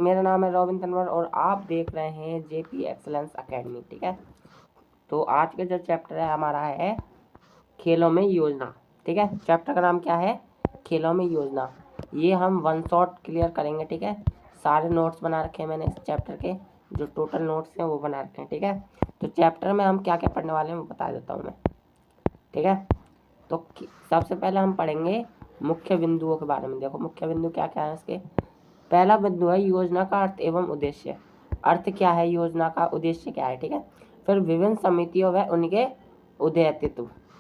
मेरा नाम है रॉबिन तनवर और आप देख रहे हैं जेपी एक्सलेंस एकेडमी। ठीक है, तो आज का जो चैप्टर है हमारा है खेलों में योजना। ठीक है, चैप्टर का नाम क्या है? खेलों में योजना। ये हम वन शॉट क्लियर करेंगे। ठीक है, सारे नोट्स बना रखे हैं मैंने इस चैप्टर के, जो टोटल नोट्स हैं वो बना रखे हैं। ठीक है, तो चैप्टर में हम क्या क्या पढ़ने वाले हैं वो बता देता हूँ मैं। ठीक है, तो सबसे पहले हम पढ़ेंगे मुख्य बिंदुओं के बारे में। देखो मुख्य बिंदु क्या क्या है इसके। पहला बिंदु है योजना का अर्थ एवं उद्देश्य। अर्थ क्या है योजना का, उद्देश्य क्या है। ठीक है, फिर विभिन्न समितियों व उनके उद्देश्य।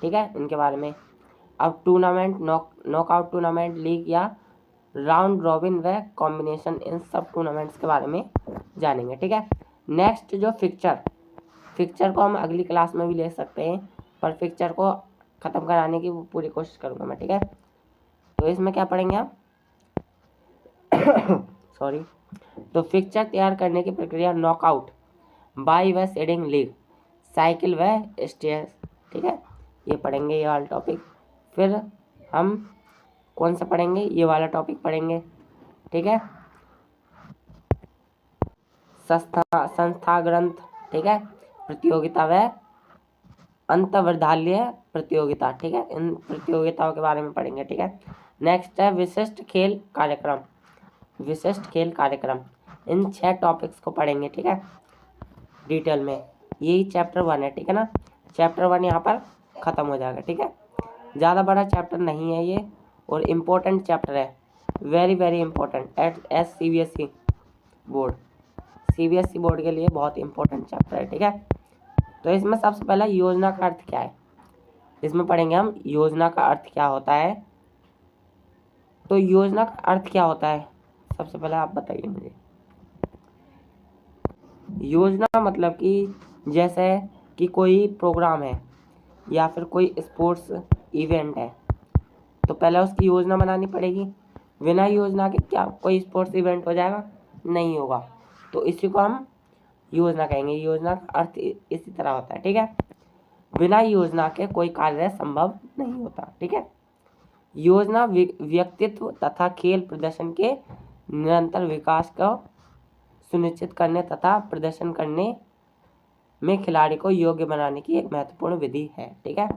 ठीक है, इनके बारे में। अब टूर्नामेंट, नॉकआउट टूर्नामेंट, लीग या राउंड रॉबिन व कॉम्बिनेशन, इन सब टूर्नामेंट्स के बारे में जानेंगे। ठीक है, नेक्स्ट जो फिक्चर को हम अगली क्लास में भी ले सकते हैं, पर फिक्चर को ख़त्म कराने की पूरी कोशिश करूँगा मैं। ठीक है, तो इसमें क्या पढ़ेंगे आप सॉरी। तो फिक्चर तैयार करने की प्रक्रिया, नॉकआउट, बाई व सीडिंग लीग, साइकिल व स्टेयर्स। ठीक है, ये पढ़ेंगे, ये वाला टॉपिक। फिर हम कौन सा पढ़ेंगे, ये वाला टॉपिक पढ़ेंगे। ठीक है, संस्था ग्रंथ। ठीक है, प्रतियोगिता व अंतर्विद्यालय प्रतियोगिता। ठीक है, इन प्रतियोगिताओं के बारे में पढ़ेंगे। ठीक है, नेक्स्ट है विशिष्ट खेल कार्यक्रम। इन 6 टॉपिक्स को पढ़ेंगे। ठीक है, डिटेल में। यही चैप्टर 1 है। ठीक है ना, चैप्टर 1 यहाँ पर ख़त्म हो जाएगा। ठीक है, ज़्यादा बड़ा चैप्टर नहीं है ये, और इम्पोर्टेंट चैप्टर है, very very important at CBSE board. CBSE board के लिए बहुत इंपॉर्टेंट चैप्टर है। ठीक है, तो इसमें सबसे पहला योजना का अर्थ क्या है, इसमें पढ़ेंगे हम योजना का अर्थ क्या होता है। तो योजना का अर्थ क्या होता है, सबसे पहले आप बताइए मुझे। योजना मतलब कि जैसे कि कोई प्रोग्राम है या फिर कोई स्पोर्ट्स इवेंट है, तो पहले उसकी योजना बनानी पड़ेगी। बिना योजना के क्या कोई स्पोर्ट्स इवेंट हो जाएगा? नहीं होगा। तो इसी को हम योजना कहेंगे। योजना का अर्थ इसी तरह होता है। ठीक है, बिना योजना के कोई कार्य संभव नहीं होता। ठीक है, योजना व्यक्तित्व तथा खेल प्रदर्शन के निरंतर विकास को सुनिश्चित करने तथा प्रदर्शन करने में खिलाड़ी को योग्य बनाने की एक महत्वपूर्ण विधि है। ठीक है,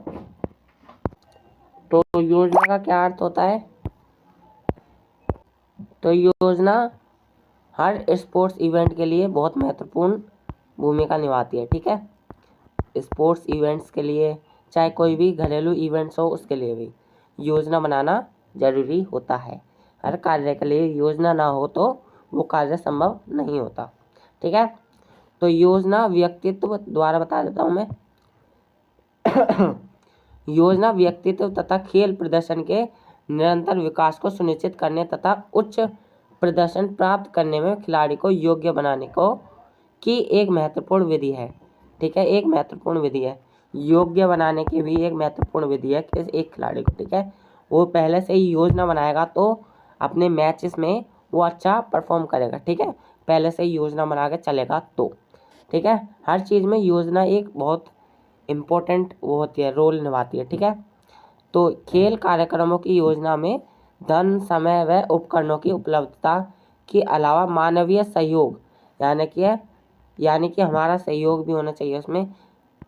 तो योजना का क्या अर्थ होता है? तो योजना हर स्पोर्ट्स इवेंट के लिए बहुत महत्वपूर्ण भूमिका निभाती है। ठीक है, स्पोर्ट्स इवेंट्स के लिए, चाहे कोई भी घरेलू इवेंट्स हो, उसके लिए भी योजना बनाना जरूरी होता है। हर कार्य के लिए योजना ना हो तो वो कार्य संभव नहीं होता। ठीक है, तो योजना व्यक्तित्व द्वारा बता देता हूँ मैं योजना व्यक्तित्व तथा खेल प्रदर्शन के निरंतर विकास को सुनिश्चित करने तथा उच्च प्रदर्शन प्राप्त करने में खिलाड़ी को योग्य बनाने को की एक महत्वपूर्ण विधि है। ठीक है, एक महत्वपूर्ण विधि है, योग्य बनाने की भी एक महत्वपूर्ण विधि है कि एक खिलाड़ी को, ठीक है, वो पहले से ही योजना बनाएगा तो अपने मैचेस में वो अच्छा परफॉर्म करेगा। ठीक है, पहले से ही योजना बना के चलेगा तो। ठीक है, हर चीज़ में योजना एक बहुत इम्पोर्टेंट वो होती है, रोल निभाती है। ठीक है, तो खेल कार्यक्रमों की योजना में धन, समय व उपकरणों की उपलब्धता के अलावा मानवीय सहयोग यानी कि हमारा सहयोग भी होना चाहिए उसमें।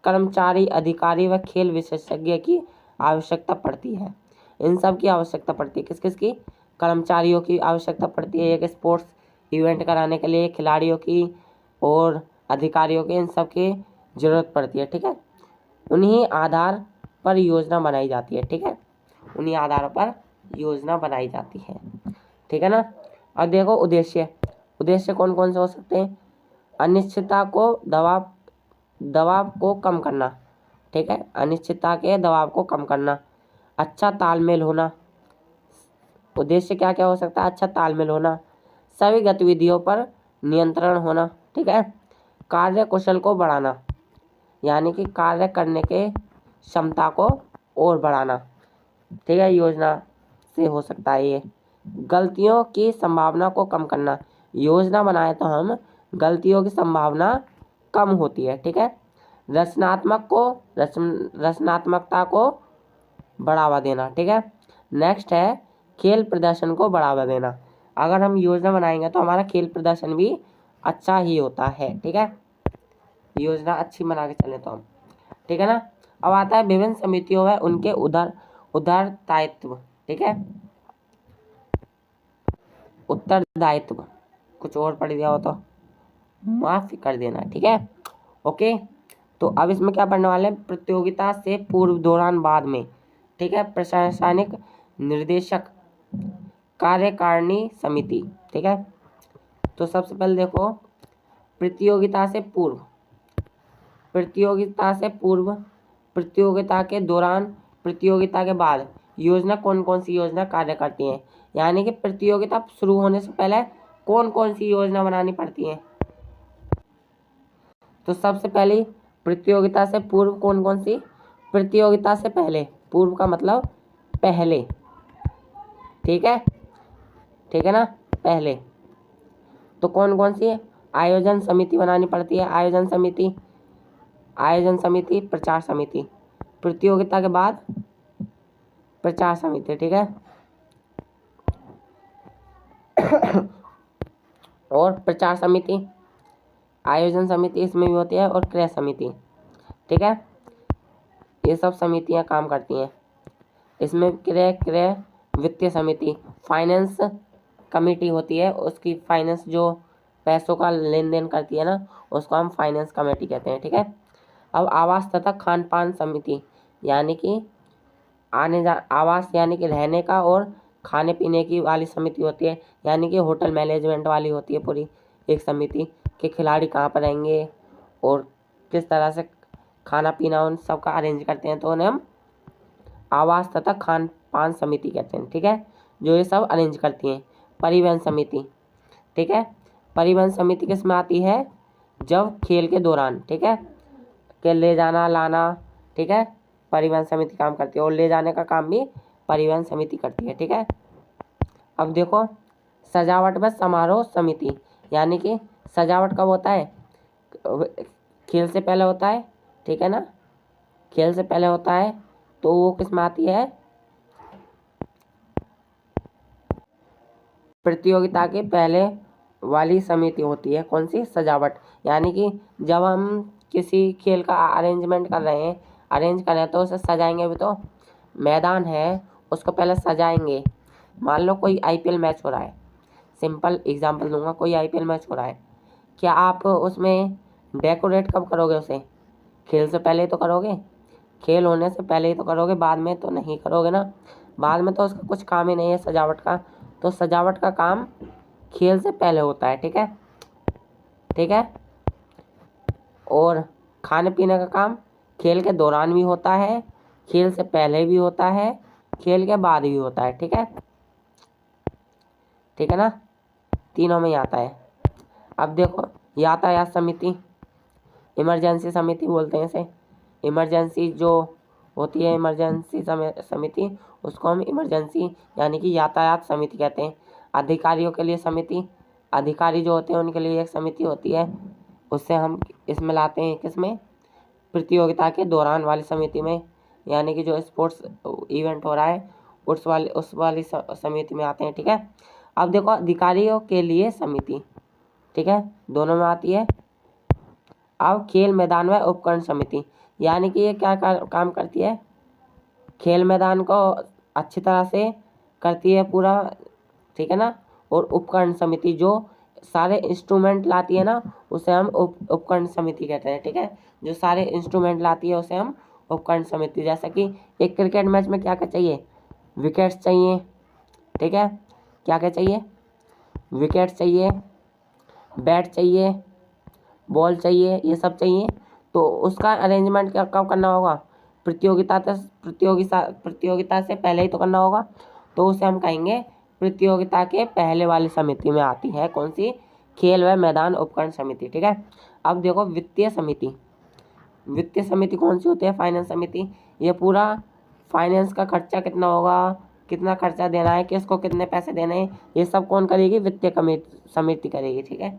कर्मचारी, अधिकारी व खेल विशेषज्ञ की आवश्यकता पड़ती है। इन सब की आवश्यकता पड़ती है, किस किस की? कर्मचारियों की आवश्यकता पड़ती है एक स्पोर्ट्स इवेंट कराने के लिए, खिलाड़ियों की और अधिकारियों की, इन सब की ज़रूरत पड़ती है। ठीक है, उन्हीं आधार पर योजना बनाई जाती है। ठीक है, उन्हीं आधारों पर योजना बनाई जाती है। ठीक है ना। अब देखो उद्देश्य कौन कौन से हो सकते हैं? अनिश्चितता को दबाव को कम करना। ठीक है, अनिश्चितता के दबाव को कम करना, अच्छा तालमेल होना। उद्देश्य क्या क्या हो सकता है? अच्छा तालमेल होना, सभी गतिविधियों पर नियंत्रण होना। ठीक है, कार्य कुशल को बढ़ाना, यानी कि कार्य करने के क्षमता को और बढ़ाना। ठीक है, योजना से हो सकता है ये। गलतियों की संभावना को कम करना, योजना बनाए तो हम गलतियों की संभावना कम होती है। ठीक है, रचनात्मकता को बढ़ावा देना। ठीक है, नेक्स्ट है खेल प्रदर्शन को बढ़ावा देना। अगर हम योजना बनाएंगे तो हमारा खेल प्रदर्शन भी अच्छा ही होता है। ठीक है, योजना अच्छी बना के चले तो हम, ठीक है ना। अब आता है विभिन्न समितियों में उनके उत्तरदायित्व। ठीक है, उत्तरदायित्व, कुछ और पढ़ दिया हो तो माफ कर देना। ठीक है, ओके। तो अब इसमें क्या पढ़ने वाले हैं, प्रतियोगिता से पूर्व, दौरान, बाद में। ठीक है, प्रशासनिक निर्देशक, कार्यकारिणी समिति। ठीक है, तो सबसे पहले देखो, प्रतियोगिता से पूर्व, प्रतियोगिता से पूर्व, प्रतियोगिता के दौरान, प्रतियोगिता के बाद योजना, कौन कौन सी योजना कार्य करती है। यानी कि प्रतियोगिता शुरू होने से पहले कौन कौन सी योजना बनानी पड़ती है। तो सबसे पहले प्रतियोगिता से पूर्व कौन कौन सी, प्रतियोगिता से पहले, पूर्व का मतलब पहले। ठीक है, ठीक है ना, पहले। तो कौन कौन सी है, आयोजन समिति बनानी पड़ती है, आयोजन समिति, आयोजन समिति, प्रचार समिति। प्रतियोगिता के बाद प्रचार समिति। ठीक है, और प्रचार समिति, आयोजन समिति इसमें भी होती है, और क्रय समिति। ठीक है, ये सब समितियां काम करती हैं। इसमें क्रय वित्तीय समिति, फाइनेंस कमेटी होती है, उसकी फाइनेंस जो पैसों का लेन देन करती है ना, उसको हम फाइनेंस कमेटी कहते हैं। ठीक है, अब आवास तथा खान पान समिति, यानी कि आवास यानी कि रहने का और खाने पीने की वाली समिति होती है, यानी कि होटल मैनेजमेंट वाली होती है पूरी एक समिति, कि खिलाड़ी कहाँ पर रहेंगे और किस तरह से खाना पीना उन सब का अरेंज करते हैं, तो उन्हें हम आवास तथा खान पान समिति कहते हैं। ठीक है, जो ये सब अरेंज करती हैं। परिवहन समिति, ठीक है, परिवहन समिति किस में आती है, जब खेल के दौरान, ठीक है, के ले जाना लाना, ठीक है, परिवहन समिति काम करती है, और ले जाने का काम भी परिवहन समिति करती है। ठीक है, अब देखो, सजावट व समारोह समिति, यानी कि सजावट कब होता है, खेल से पहले होता है। ठीक है ना, खेल से पहले होता है, तो वो किस में आती है, प्रतियोगिता के पहले वाली समिति होती है। कौन सी, सजावट। यानी कि जब हम किसी खेल का अरेंजमेंट कर रहे हैं, अरेंज कर रहे हैं, तो उसे सजाएंगे भी, तो मैदान है उसको पहले सजाएंगे। मान लो कोई आईपीएल मैच हो रहा है, सिंपल एग्जांपल दूंगा, कोई आईपीएल मैच हो रहा है, क्या आप उसमें डेकोरेट कब करोगे, उसे खेल से पहले ही तो करोगे, खेल होने से पहले ही तो करोगे, बाद में तो नहीं करोगे ना, बाद में तो उसका कुछ काम ही नहीं है सजावट का। तो सजावट का काम खेल से पहले होता है। ठीक है, ठीक है, और खाने पीने का काम खेल के दौरान भी होता है, खेल से पहले भी होता है, खेल के बाद भी होता है। ठीक है, ठीक है ना, तीनों में ही आता है। अब देखो, यातायात समिति, इमरजेंसी समिति बोलते हैं इसे, इमरजेंसी जो होती है, इमरजेंसी समिति, उसको हम इमरजेंसी यानी कि यातायात समिति कहते हैं। अधिकारियों के लिए समिति, अधिकारी जो होते हैं उनके लिए एक समिति होती है, उससे हम इसमें लाते हैं, किसमें, प्रतियोगिता के दौरान वाली समिति में, यानी कि जो स्पोर्ट्स इवेंट हो रहा है उस वाली समिति में आते हैं। ठीक है, अब देखो, अधिकारियों के लिए समिति, ठीक है, दोनों में आती है। अब खेल मैदान में उपकरण समिति, यानी कि ये क्या काम करती है, खेल मैदान को अच्छी तरह से करती है पूरा। ठीक है ना, और उपकरण समिति जो सारे इंस्ट्रूमेंट लाती है ना, उसे हम उपकरण समिति कहते हैं। ठीक है, जो सारे इंस्ट्रूमेंट लाती है उसे हम उपकरण समिति। जैसा कि एक क्रिकेट मैच में क्या क्या चाहिए, विकेट्स चाहिए। ठीक है, क्या क्या चाहिए, विकेट चाहिए, बैट चाहिए, बॉल चाहिए, ये सब चाहिए। तो उसका अरेंजमेंट कब करना होगा, प्रतियोगिता से पहले ही तो करना होगा, तो उसे हम कहेंगे प्रतियोगिता के पहले वाली समिति में आती है। कौन सी, खेल व मैदान उपकरण समिति। ठीक है, अब देखो, वित्तीय समिति, वित्तीय समिति कौन सी होती है, फाइनेंस समिति। ये पूरा फाइनेंस का खर्चा कितना होगा, कितना खर्चा देना है, किसको कितने पैसे देने हैं, ये सब कौन करेगी, वित्तीय समिति करेगी। ठीक है,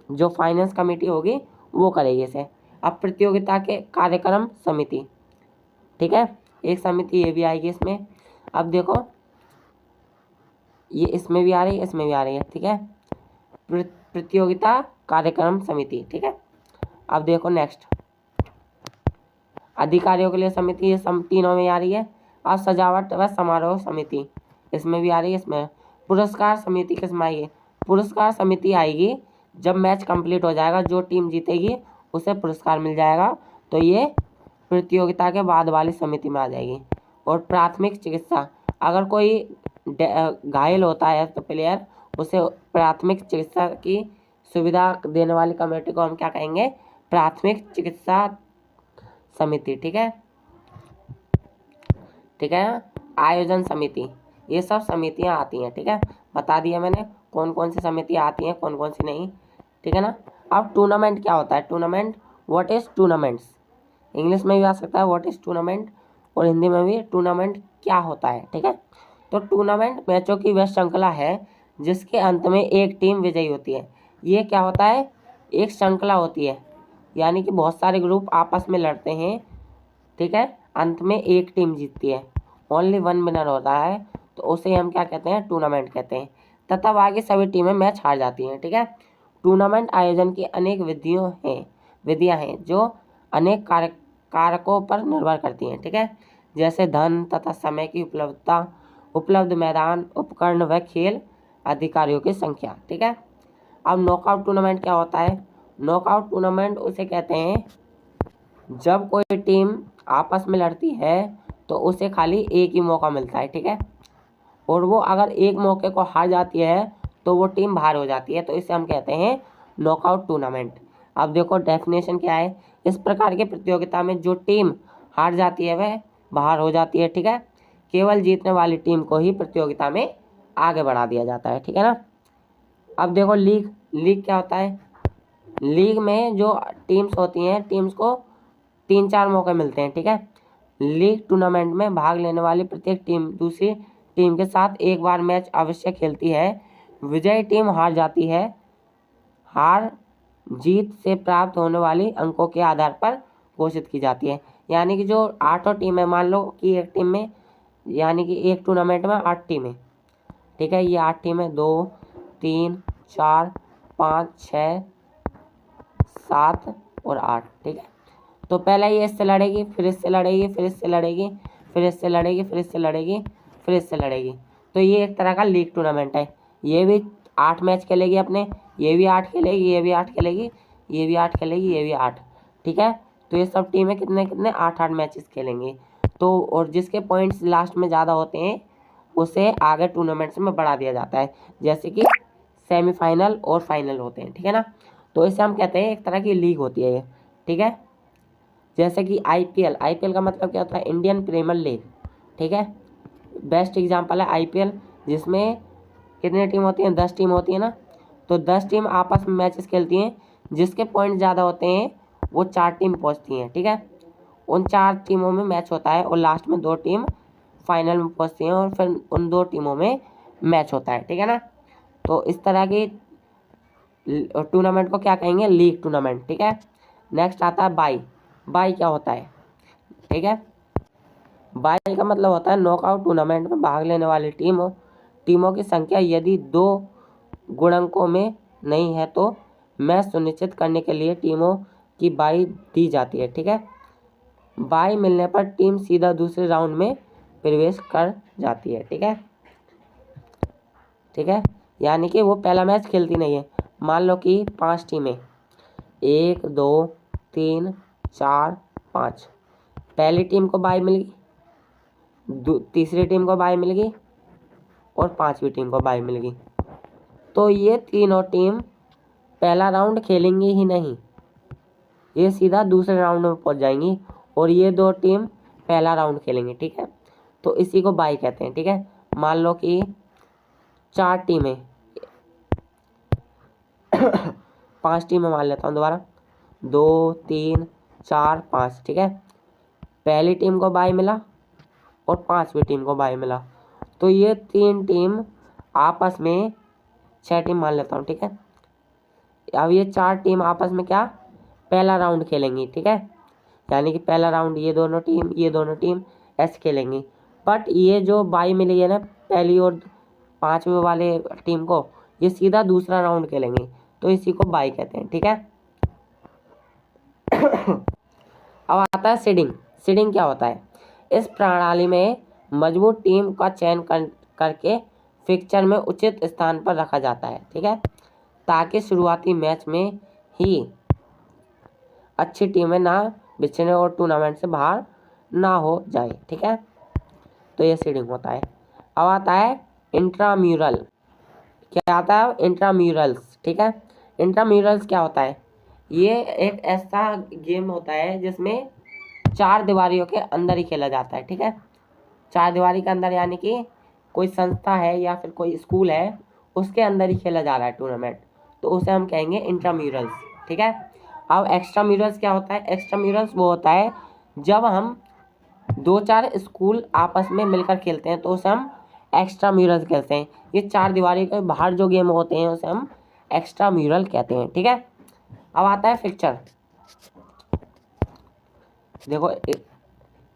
जो फाइनेंस कमेटी होगी वो करेगी इसे। अब प्रतियोगिता के कार्यक्रम समिति, ठीक है, एक समिति ये भी आएगी इसमें। अब देखो, ये इसमें भी आ रही है, इसमें भी आ रही है, ठीक है। प्रतियोगिता कार्यक्रम समिति, ठीक है। अब देखो नेक्स्ट, अधिकारियों के लिए समिति, ये तीनों में आ रही है। अब सजावट व समारोह समिति, इसमें भी आ रही है, इसमें। पुरस्कार समिति किसमें आएगी? पुरस्कार समिति आएगी जब मैच कंप्लीट हो जाएगा, जो टीम जीतेगी उसे पुरस्कार मिल जाएगा, तो ये प्रतियोगिता के बाद वाली समिति में आ जाएगी। और प्राथमिक चिकित्सा, अगर कोई घायल होता है तो प्लेयर, उसे प्राथमिक चिकित्सा की सुविधा देने वाली कमेटी को हम क्या कहेंगे? प्राथमिक चिकित्सा समिति, ठीक है, ठीक है। आयोजन समिति, ये सब समितियां आती हैं, ठीक है। बता दिया मैंने कौन कौन सी समितियां आती हैं, कौन कौन सी नहीं, ठीक है ना। अब टूर्नामेंट क्या होता है? Tournament, what is tournaments, English में भी आ सकता है व्हाट इज टूर्नामेंट, और हिंदी में भी टूर्नामेंट क्या होता है, ठीक है। तो टूर्नामेंट मैचों की वह श्रृंखला है जिसके अंत में एक टीम विजयी होती है। ये क्या होता है? एक श्रृंखला होती है, यानी कि बहुत सारे ग्रुप आपस में लड़ते हैं, ठीक है। अंत में एक टीम जीतती है, ओनली वन विनर होता है, तो उसे हम क्या कहते हैं? टूर्नामेंट कहते हैं। तथा बाकी सभी टीमें मैच हार जाती हैं, ठीक है। टूर्नामेंट आयोजन की अनेक विधियां हैं जो अनेक कारकों पर निर्भर करती हैं, ठीक है। जैसे धन तथा समय की उपलब्धता, उपलब्ध मैदान, उपकरण व खेल अधिकारियों की संख्या, ठीक है। अब नॉकआउट टूर्नामेंट क्या होता है? नॉकआउट टूर्नामेंट उसे कहते हैं जब कोई टीम आपस में लड़ती है तो उसे खाली एक ही मौका मिलता है, ठीक है। और वो अगर एक मौके को हार जाती है तो वो टीम बाहर हो जाती है, तो इसे हम कहते हैं नॉकआउट टूर्नामेंट। अब देखो डेफिनेशन क्या है? इस प्रकार की प्रतियोगिता में जो टीम हार जाती है वह बाहर हो जाती है, ठीक है। केवल जीतने वाली टीम को ही प्रतियोगिता में आगे बढ़ा दिया जाता है, ठीक है ना। अब देखो लीग क्या होता है? लीग में जो टीम्स होती हैं, टीम्स को 3-4 मौके मिलते हैं, ठीक है। लीग टूर्नामेंट में भाग लेने वाली प्रत्येक टीम दूसरी टीम के साथ एक बार मैच अवश्य खेलती है। विजयी टीम हार जाती है, हार जीत से प्राप्त होने वाली अंकों के आधार पर घोषित की जाती है। यानी कि जो 8 टीमें, मान लो कि एक टीम में, यानी कि एक टूर्नामेंट में 8 टीमें, ठीक है। ये 8 टीमें 2 3 4 5 6 7 और 8, ठीक है। तो पहले ये इससे लड़ेगी, फिर इससे लड़ेगी, फिर इससे लड़ेगी, फिर इससे लड़ेगी, फिर इससे लड़ेगी, फिर इससे लड़ेगी। तो ये एक तरह का लीग टूर्नामेंट है। ये भी 8 मैच खेलेगी अपने, ये भी 8 खेलेगी, ये भी 8 खेलेगी, ये भी 8 खेलेगी, ये भी 8, ठीक है। तो ये सब टीमें कितने 8-8 मैचेस खेलेंगी। तो और जिसके पॉइंट्स लास्ट में ज़्यादा होते हैं उसे आगे टूर्नामेंट्स में बढ़ा दिया जाता है, जैसे कि सेमीफाइनल और फाइनल होते हैं, ठीक है ना। तो इसे हम कहते हैं एक तरह की लीग होती है ये, ठीक है। जैसे कि आईपीएल का मतलब क्या होता है? इंडियन प्रीमियर लीग, ठीक है। बेस्ट एग्जांपल है आईपीएल, जिसमें कितनी टीम होती हैं? 10 टीम होती है ना। तो 10 टीम आपस में मैचेस खेलती हैं, जिसके पॉइंट ज़्यादा होते हैं वो 4 टीम पहुंचती हैं, ठीक है। उन 4 टीमों में मैच होता है और लास्ट में 2 टीम फाइनल में पहुंचती हैं और फिर उन 2 टीमों में मैच होता है, ठीक है ना। तो इस तरह की टूर्नामेंट को क्या कहेंगे? लीग टूर्नामेंट, ठीक है। नेक्स्ट आता है बाई क्या होता है? ठीक है, बाई का मतलब होता है नॉकआउट टूर्नामेंट में भाग लेने वाली टीमों की संख्या यदि 2 गुणकों में नहीं है तो मैच सुनिश्चित करने के लिए टीमों की बाई दी जाती है, ठीक है। बाई मिलने पर टीम सीधा दूसरे राउंड में प्रवेश कर जाती है, ठीक है, ठीक है। यानी कि वो पहला मैच खेलती नहीं है। मान लो कि 5 टीमें, 1 2 3 4 5, पहली टीम को बाई मिल गई, तीसरी टीम को बाई मिल गई और 5वीं टीम को बाई मिल गई। तो ये तीनों टीम पहला राउंड खेलेंगी ही नहीं, ये सीधा दूसरे राउंड में पहुंच जाएंगी और ये 2 टीम पहला राउंड खेलेंगी, ठीक है। तो इसी को बाई कहते हैं, ठीक है। मान लो कि 4 टीमें 5 टीमें मान लेता हूँ दोबारा, 2 3 4 5, ठीक है। पहली टीम को बाई मिला और 5वीं टीम को बाई मिला, तो ये 3 टीम आपस में 6 टीम मान लेता हूँ, ठीक है। अब ये 4 टीम आपस में क्या पहला राउंड खेलेंगी, ठीक है। यानी कि पहला राउंड ये दोनों टीम ऐसे खेलेंगी। बट ये जो बाई मिली है ना, पहली 5वें वाले टीम को, ये सीधा दूसरा राउंड खेलेंगे, तो इसी को बाई कहते हैं। ठीक है। अब आता है सीडिंग। सीडिंग क्या होता है? इस प्रणाली में मजबूत टीम का चयन करके फिक्चर में उचित स्थान पर रखा जाता है। ठीक है, ताकि शुरुआती मैच में ही अच्छी टीमें ना बिछड़े और टूर्नामेंट से बाहर ना हो जाए। ठीक है, तो ये सीडिंग होता है। अब आता है इंट्राम्यूरल। क्या आता है? इंट्राम्यूरल्स। ठीक है, इंट्राम्यूरल्स क्या होता है? ये एक ऐसा गेम होता है जिसमें 4 दीवारियों के अंदर ही खेला जाता है। ठीक है, 4 दीवारी के अंदर, यानी कि कोई संस्था है या फिर कोई स्कूल है, उसके अंदर ही खेला जा रहा है टूर्नामेंट, तो उसे हम कहेंगे इंट्राम्यूरल्स। ठीक है। अब एक्स्ट्राम्यूरल्स क्या होता है? एक्स्ट्राम्यूरल्स वो होता है जब हम 2-4 स्कूल आपस में मिलकर खेलते हैं, तो उसे हम एक्स्ट्राम्यूरल्स कहते हैं। ये 4 दीवारी के बाहर जो गेम होते हैं उसे हम एक्स्ट्राम्यूरल कहते हैं। ठीक है। अब आता है फिक्चर। देखो,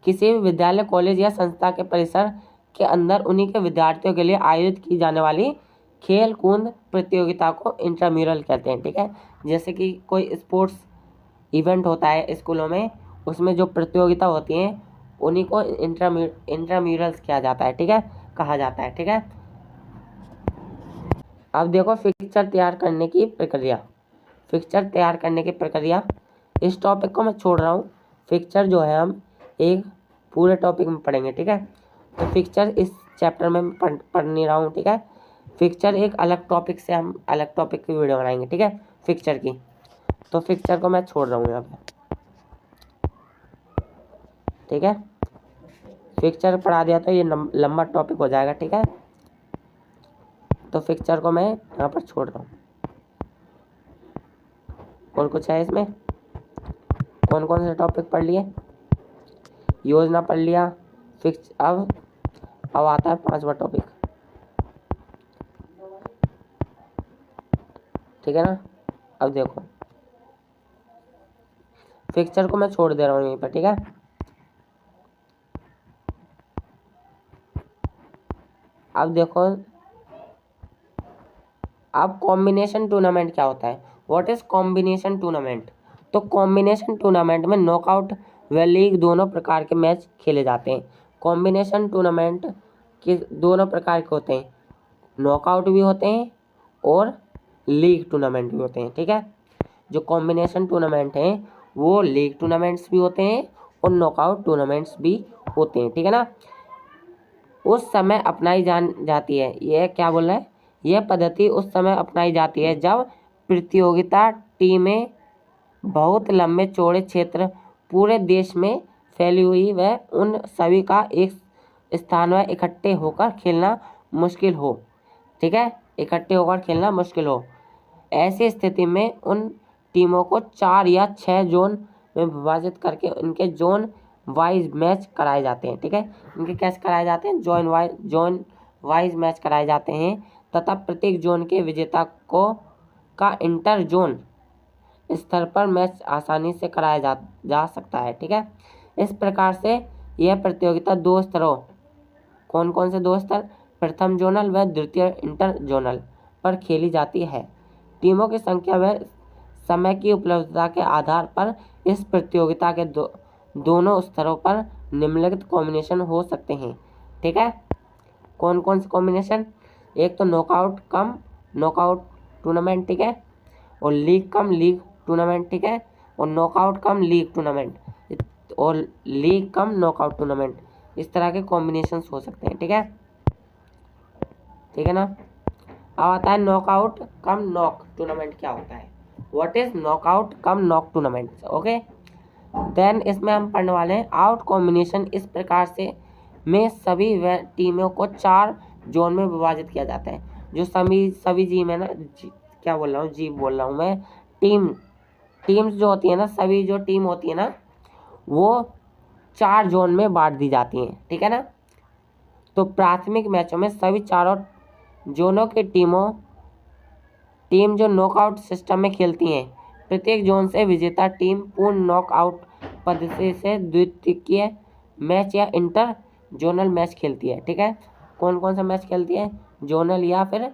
किसी भी विद्यालय, कॉलेज या संस्था के परिसर के अंदर उन्हीं के विद्यार्थियों के लिए आयोजित की जाने वाली खेल कूद प्रतियोगिता को इंट्राम्यूरल कहते हैं। ठीक है, जैसे कि कोई स्पोर्ट्स इवेंट होता है स्कूलों में, उसमें जो प्रतियोगिता होती हैं उन्हीं को इंट्राम्यूरल्स किया जाता है। ठीक है, कहा जाता है। ठीक है। अब देखो फिक्चर तैयार करने की प्रक्रिया। फिक्चर तैयार करने की प्रक्रिया, इस टॉपिक को मैं छोड़ रहा हूँ। फिक्चर जो है हम एक पूरे टॉपिक में पढ़ेंगे। ठीक है, तो फिक्चर इस चैप्टर में पढ़ नहीं रहा हूँ। ठीक है, फिक्चर एक अलग टॉपिक से हम अलग टॉपिक की वीडियो बनाएंगे। ठीक है, फिक्चर की, तो फिक्चर को मैं छोड़ रहा हूँ यहाँ पे। ठीक है, फिक्चर पढ़ा दिया तो ये लंबा टॉपिक हो जाएगा। ठीक है, तो फिक्चर को मैं यहाँ पर छोड़ रहा हूँ। और कुछ है इसमें? कौन कौन से टॉपिक पढ़ लिए? योजना पढ़ लिया, फिक्स। अब आता है 5वां टॉपिक। ठीक है ना। अब देखो, फिक्चर को मैं छोड़ दे रहा हूँ यहीं पर। ठीक है, अब देखो, अब कॉम्बिनेशन टूर्नामेंट क्या होता है? What is combination tournament? तो कॉम्बिनेशन टूर्नामेंट में नॉकआउट व लीग दोनों प्रकार के मैच खेले जाते हैं। कॉम्बिनेशन टूर्नामेंट के दोनों प्रकार के होते हैं, नॉकआउट भी होते हैं और लीग टूर्नामेंट भी होते हैं। ठीक है, जो कॉम्बिनेशन टूर्नामेंट हैं वो लीग टूर्नामेंट्स भी होते हैं और नॉकआउट टूर्नामेंट्स भी होते हैं। ठीक है ना। उस समय अपनाई जाती है, यह क्या बोल रहा है? यह पद्धति उस समय अपनाई जाती है जब प्रतियोगिता टीमें बहुत लंबे चौड़े क्षेत्र पूरे देश में फैली हुई व उन सभी का एक स्थान में इकट्ठे होकर खेलना मुश्किल हो। ठीक है, इकट्ठे होकर खेलना मुश्किल हो। ऐसी स्थिति में उन टीमों को 4 या 6 जोन में विभाजित करके उनके जोन वाइज मैच कराए जाते हैं। ठीक है, इनके कैसे कराए जाते हैं? जोन वाइज मैच कराए जाते हैं तथा प्रत्येक जोन के विजेता को का इंटर जोन स्तर पर मैच आसानी से कराया जा सकता है। ठीक है, इस प्रकार से यह प्रतियोगिता 2 स्तरों, कौन कौन से 2 स्तर? प्रथम जोनल व द्वितीय इंटर जोनल पर खेली जाती है। टीमों की संख्या व समय की उपलब्धता के आधार पर इस प्रतियोगिता के दोनों स्तरों पर निम्नलिखित कॉम्बिनेशन हो सकते हैं। ठीक है, कौन कौन से कॉम्बिनेशन? एक तो नॉकआउट कम नॉकआउट टूर्नामेंट। ठीक है, और लीग कम लीग टूर्नामेंट। ठीक है, और नॉकआउट कम लीग टूर्नामेंट और लीग कम नॉकआउट टूर्नामेंट, इस तरह के कॉम्बिनेशंस हो सकते हैं। ठीक है, ठीक है ना। अब आता है नॉकआउट कम नॉक टूर्नामेंट क्या होता है? What is knockout cum knock tournament? Okay, then इसमें हम पढ़ने वाले हैं आउट कॉम्बिनेशन। इस प्रकार से में सभी टीमों को 4 जोन में विभाजित किया जाता है। जो सभी टीम है ना, क्या बोल रहा हूँ, जी बोल रहा हूँ मैं, टीम्स जो होती है ना, सभी जो टीम होती है ना, वो 4 जोन में बांट दी जाती हैं। ठीक है ना। तो प्राथमिक मैचों में सभी 4 जोनों की टीम जो नॉकआउट सिस्टम में खेलती हैं, प्रत्येक जोन से विजेता टीम पूर्ण नॉकआउट पद्धति से द्वितीय मैच या इंटर जोनल मैच खेलती है। ठीक है, कौन कौन सा मैच खेलती है? जोनल या फिर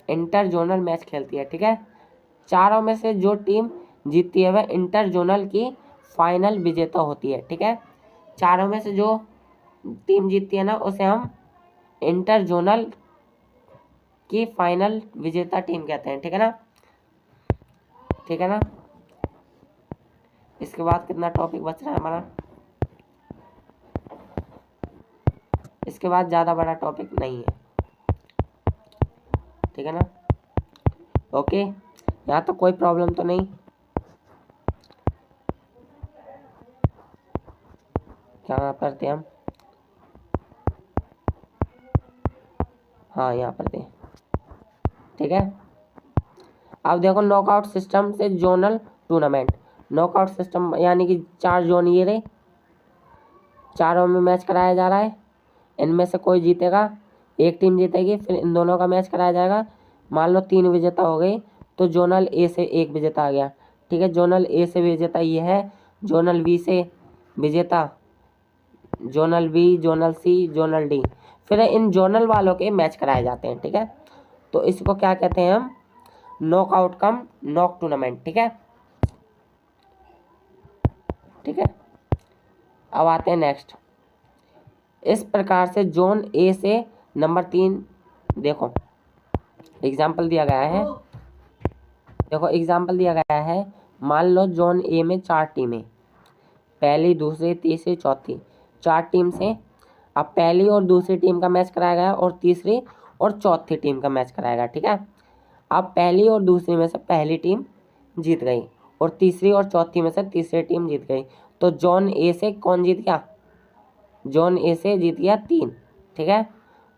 इंटर जोनल मैच खेलती है। ठीक है, चारों में से जो टीम जीतती है वह इंटर जोनल की फाइनल विजेता होती है। ठीक है, चारों में से जो टीम जीतती है ना उसे हम इंटर जोनल की फाइनल विजेता टीम कहते हैं। ठीक है ना, ठीक है ना। इसके बाद कितना टॉपिक बच रहा है हमारा, इसके बाद ज़्यादा बड़ा टॉपिक नहीं है। ठीक है ना, ओके, यहाँ तो कोई प्रॉब्लम तो नहीं। क्या करते हैं हम, हाँ यहाँ पर थे। ठीक है, अब देखो नॉकआउट सिस्टम से जोनल टूर्नामेंट। नॉकआउट सिस्टम यानी कि 4 जोन ये रहे, चारों में मैच कराया जा रहा है। इनमें से कोई जीतेगा, एक टीम जीतेगी, फिर इन दोनों का मैच कराया जाएगा। मान लो 3 विजेता हो गए तो जोनल ए से 1 विजेता आ गया। ठीक है, जोनल ए से विजेता ये है, जोनल बी से विजेता जोनल बी, जोनल सी, जोनल डी, फिर इन जोनल वालों के मैच कराए जाते हैं। ठीक है, तो इसको क्या कहते हैं हम, नॉकआउट कम नॉक टूर्नामेंट। ठीक है, ठीक है। अब आते हैं नेक्स्ट। इस प्रकार से जोन ए से नंबर 3, देखो एग्जाम्पल दिया गया है, देखो एग्जाम्पल दिया गया है। मान लो जोन ए में 4 टीमें, पहली, दूसरी, तीसरी, चौथी, 4 टीम से। अब पहली और दूसरी टीम का मैच कराया गया और तीसरी और चौथी टीम का मैच कराया गया। ठीक है, अब पहली और दूसरी में से पहली टीम जीत गई और तीसरी और चौथी में से तीसरी टीम जीत गई। तो जोन ए से कौन जीत गया, जोन ए से जीत गया 3। ठीक है,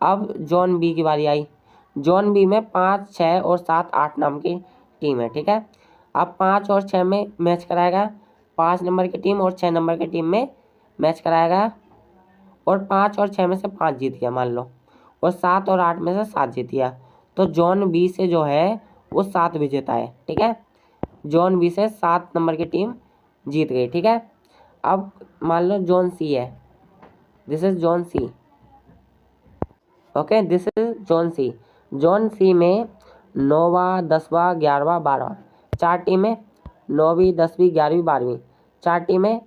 अब जोन बी की बारी आई। जोन बी में 5, 6 और 7, 8 नाम की टीम है। ठीक है, अब 5 और 6 में मैच कराएगा, 5 नंबर की टीम और 6 नंबर की टीम में मैच कराएगा और 5 और 6 में से 5 जीत गया मान लो, और 7 और 8 में से 7 जीत गया। तो जोन बी से जो है वो 7 विजेता है। ठीक है, जोन बी से 7 नंबर की टीम जीत गई। ठीक है, अब मान लो जोन सी है, this is zone C. Okay, this is zone C. Zone C में 9वां, 10वां, 11वां, 12वां 4 टीमें, 9वीं, 10वीं, 11वीं, 12वीं 4 टीमें।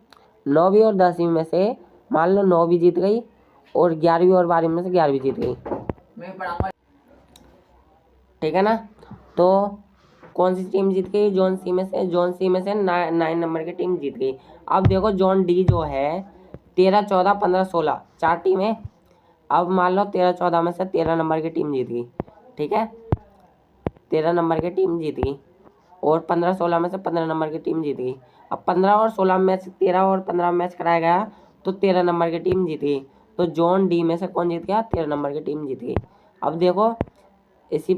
9वीं और 10वीं में से मान लो 9वीं जीत गई और 11वीं और 12वीं में से 11वीं जीत गई। ठीक है ना, तो कौन सी टीम जीत गई, जोन सी में से, जोन सी में से 9 नंबर की टीम जीत गई। अब देखो जोन डी जो है 13, 14, 15, 16 4 टीमें। अब मान लो 13, 14 में से 13 नंबर की टीम जीत गई। ठीक है, 13 नंबर की टीम जीत गई और 15, 16 में से 15 नंबर की टीम जीत गई। अब 15 और 16 मैच, 13 और 15 मैच कराया गया तो 13 नंबर की टीम जीत गई। तो जोन डी में से कौन जीत गया, 13 नंबर की टीम जीत गई। अब देखो इसी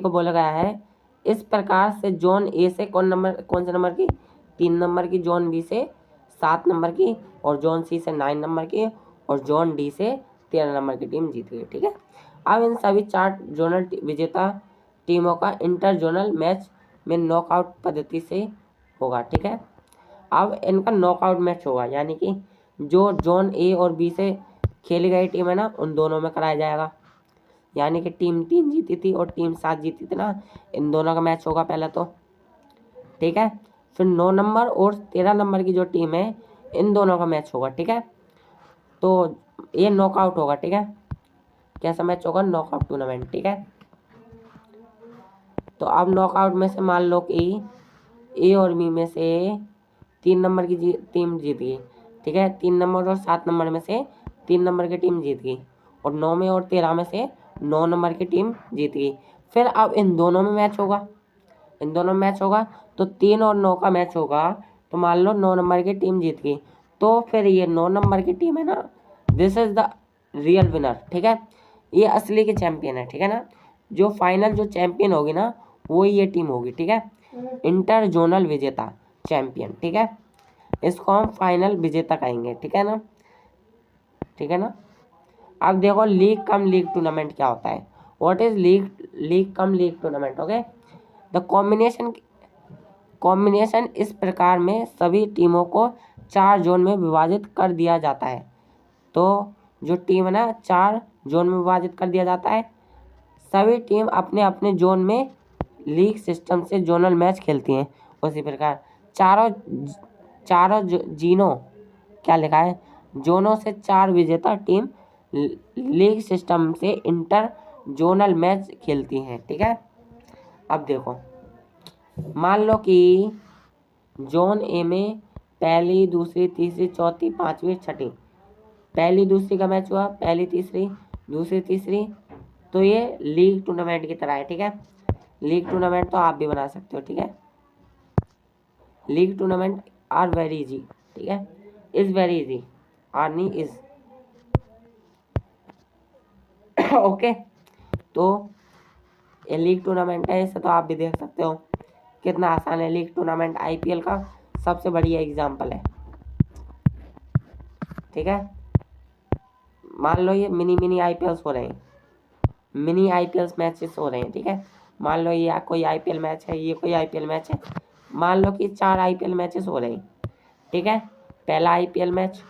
को बोला गया है, इस प्रकार से जोन ए से कौन से नंबर की, 3 नंबर की, जोन बी से 7 नंबर की और जोन सी से 9 नंबर की और जोन डी से 13 नंबर की टीम जीत गई। ठीक है, अब इन सभी 4 जोनल विजेता टीमों का इंटर जोनल मैच में नॉकआउट पद्धति से होगा। ठीक है, अब इनका नॉकआउट मैच होगा, यानी कि जो जोन ए और बी से खेली गई टीम है ना उन दोनों में कराया जाएगा। यानी कि टीम 3 जीती थी और टीम 7 जीती थी ना, इन दोनों का मैच होगा पहले तो। ठीक है, फिर 9 नंबर और 13 नंबर की जो टीम है इन दोनों का मैच होगा। ठीक है, तो ये नॉकआउट होगा। ठीक है, कैसा मैच होगा, नॉकआउट टूर्नामेंट। ठीक है, तो अब नॉकआउट में से मान लो कि ए और बी में से 3 नंबर की टीम जीत गई। ठीक है, 3 नंबर और 7 नंबर में से 3 नंबर की टीम जीत गई और 9 में और 13 में से 9 नंबर की टीम जीत गई। फिर अब इन दोनों में मैच होगा, इन दोनों में मैच होगा तो 3 और 9 का मैच होगा। तो मान लो 9 नंबर की टीम जीत गई, तो फिर ये 9 नंबर की टीम है ना, this is the real winner. ठीक है, ये असली के चैंपियन है। ठीक है ना, जो फाइनल जो चैंपियन होगी ना वो ये टीम होगी। ठीक है, इंटर जोनल विजेता चैंपियन। ठीक है, इसको हम फाइनल विजेता कहेंगे। ठीक है ना, ठीक है ना। अब देखो लीग कम लीग टूर्नामेंट क्या होता है, what is league cum league tournament. Okay, the combination इस प्रकार में सभी टीमों को 4 जोन में विभाजित कर दिया जाता है। तो जो टीम है ना 4 जोन में विभाजित कर दिया जाता है। सभी टीम अपने अपने जोन में लीग सिस्टम से जोनल मैच खेलती हैं। उसी प्रकार चारों जीनों क्या लिखा है, जोनों से 4 विजेता टीम लीग सिस्टम से इंटर जोनल मैच खेलती हैं। ठीक है, अब देखो, मान लो कि जोन ए में पहली, दूसरी, तीसरी, चौथी, पांचवी, छठी, पहली दूसरी का मैच हुआ, पहली तीसरी, दूसरी तीसरी, तो ये लीग टूर्नामेंट की तरह है। ठीक है, लीग टूर्नामेंट तो आप भी बना सकते हो। ठीक है, league tournament are very easy. ठीक है, इज वेरी इजी, आर नहीं इज। ओके, तो ये लीग टूर्नामेंट है, इसे तो आप भी देख सकते हो कितना आसान है। लीग टूर्नामेंट आईपीएल का सबसे बढ़िया एग्जाम्पल है। ठीक है, मान लो ये मिनी आईपीएल्स हो रहे हैं, मिनी आईपीएल मैचेस हो रहे हैं। ठीक है, मान लो ये कोई आईपीएल मैच है, ये कोई आईपीएल मैच है, मान लो कि 4 आईपीएल मैचेस हो रहे हैं। ठीक है, पहला आईपीएल मैच,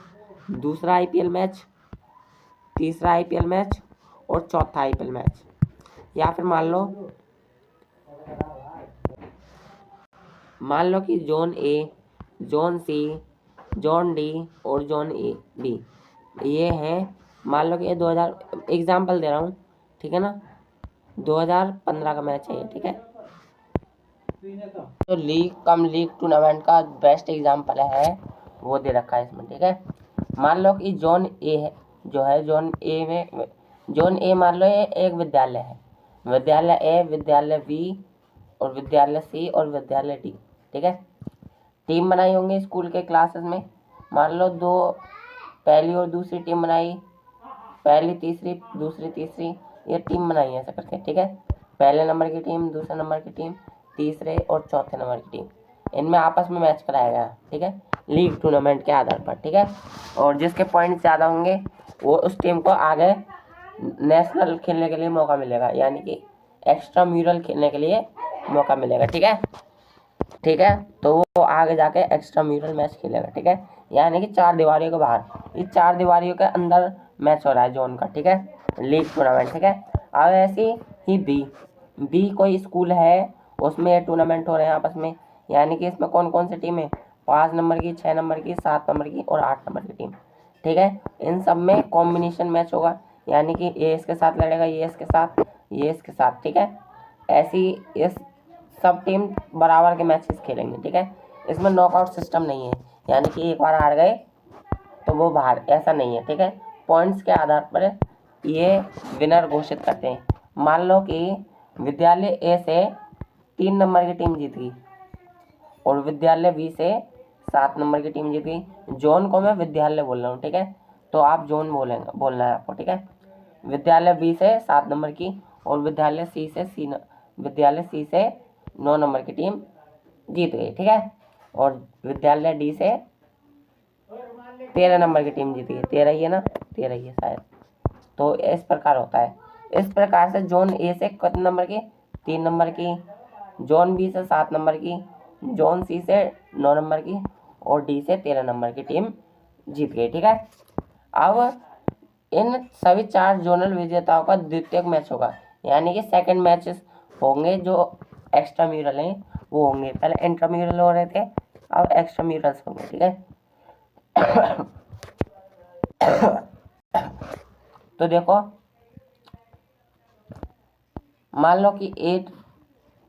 दूसरा आईपीएल मैच, तीसरा आईपीएल मैच और चौथा आईपीएल मैच। या फिर मान लो कि zone A, zone C, zone D और जोन ए बी ये हैं। मान लो कि ये 2000 एग्जाम्पल दे रहा हूँ। ठीक है ना, 2015 का मैच है ये। ठीक है, तो लीग टूर्नामेंट का बेस्ट एग्जाम्पल है, वो दे रखा है इसमें। ठीक है, मान लो कि जोन ए है, जो है जोन ए में, जोन ए मान लो ये एक विद्यालय है, विद्यालय ए, विद्यालय बी और विद्यालय सी और विद्यालय डी। ठीक है, टीम बनाई होंगी स्कूल के क्लासेस में, मान लो 2 पहली और दूसरी टीम बनाई, पहली तीसरी, दूसरी तीसरी, ये टीम बनाई है ऐसा करके। ठीक है, पहले नंबर की टीम, दूसरे नंबर की टीम, तीसरे और चौथे नंबर की टीम, इनमें आपस में मैच कराया गया। ठीक है, लीग टूर्नामेंट के आधार पर। ठीक है, और जिसके पॉइंट ज़्यादा होंगे वो उस टीम को आगे नेशनल खेलने के लिए मौका मिलेगा, यानी कि एक्स्ट्रा म्यूरल खेलने के लिए मौका मिलेगा। ठीक है, ठीक है, तो वो आगे जाके एक्स्ट्रा म्यूरल मैच खेलेगा। ठीक है, यानी कि 4 दीवारियों के बाहर, इस 4 दीवारियों के अंदर मैच हो रहा है जोन का। ठीक है, लीग टूर्नामेंट। ठीक है, अब ऐसे ही बी कोई स्कूल है, उसमें ये टूर्नामेंट हो रहे हैं आपस में, यानी कि इसमें कौन कौन सी टीम है, 5 नंबर की, 6 नंबर की, 7 नंबर की और 8 नंबर की टीम। ठीक है, इन सब में कॉम्बिनेशन मैच होगा, यानी कि ये इसके साथ लड़ेगा, ये इसके साथ, ये इसके साथ। ठीक है, ऐसी इस सब टीम बराबर के मैचेस खेलेंगे। ठीक है, इसमें नॉकआउट सिस्टम नहीं है, यानी कि एक बार हार गए तो वो बाहर, ऐसा नहीं है। ठीक है, पॉइंट्स के आधार पर ये विनर घोषित करते हैं। मान लो कि विद्यालय ए से 3 नंबर की टीम जीत गई और विद्यालय बी से 7 नंबर की टीम जीत गई। जोन को मैं विद्यालय बोल रहा हूँ। ठीक है, तो आप जोन बोलना है आपको। ठीक है, विद्यालय बी से 7 नंबर की और विद्यालय सी से 9 नंबर की टीम जीत गई। ठीक है, और विद्यालय डी से 13 नंबर की टीम जीत गई, 13 ही है ना, 13 ही है शायद। तो इस प्रकार होता है। इस प्रकार से जोन ए से कितने नंबर की, 3 नंबर की, जोन बी से 7 नंबर की, जोन सी से 9 नंबर की और डी से 13 नंबर की टीम जीत गई। ठीक है, अब इन सभी 4 जोनल विजेताओं का द्वितीयक मैच होगा, यानी कि सेकंड मैचेस होंगे जो एक्स्ट्रा म्यूरल हैं वो होंगे। पहले इंट्रा म्यूरल हो रहे थे, अब एक्स्ट्रा म्यूरल्स होंगे। ठीक है, तो देखो, मान लो कि 8